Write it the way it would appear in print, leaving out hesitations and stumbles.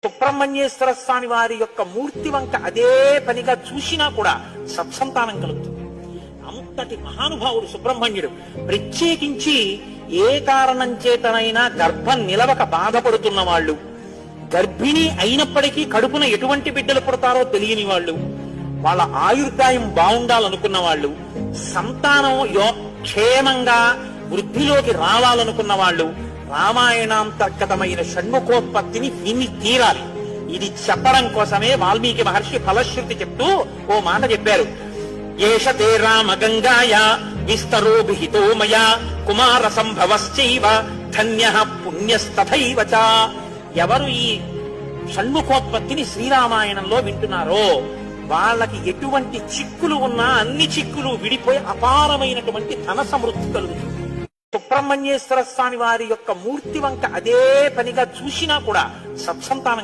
సుబ్రహ్మణ్యేశ్వర స్వామి వారి యొక్క మూర్తి వంక అదే పనిగా చూసినా కూడా సత్సంతానం కలుగుతుంది. అంతటి మహానుభావుడు సుబ్రహ్మణ్యుడు. ప్రత్యేకించి ఏ కారణం చేతనైనా గర్భం నిలవక బాధపడుతున్న వాళ్ళు, గర్భిణి అయినప్పటికీ కడుపున ఎటువంటి బిడ్డలు పుడతారో తెలియని వాళ్ళు, వాళ్ళ ఆయుర్దాయం బాగుండాలనుకున్న వాళ్ళు, సంతానం క్షేమంగా వృద్ధిలోకి రావాలనుకున్న వాళ్ళు రామాయణాంతర్గతమైన షణ్ముఖోత్పత్తిని విని తీరాలి. ఇది చెప్పడం కోసమే వాల్మీకి మహర్షి ఫలశ్రుతి చెప్తూ ఓ మాట చెప్పారు. ఏష తే రామ గంగాయ విస్తరో విహితో మయా కుమార సంభవశ్చైవ ధన్యః పుణ్యస్తథైవ చ. ఎవరు ఈ షణ్ముఖోత్పత్తిని శ్రీరామాయణంలో వింటున్నారో వాళ్ళకి ఎటువంటి చిక్కులు ఉన్నా అన్ని చిక్కులు విడిపోయి అపారమైనటువంటి ధన సమృద్ధి కలుగుతుంది. సుబ్రహ్మణ్యేశ్వర స్వామి వారి యొక్క మూర్తి వంక అదే పనిగా చూసినా కూడా సత్సంతానం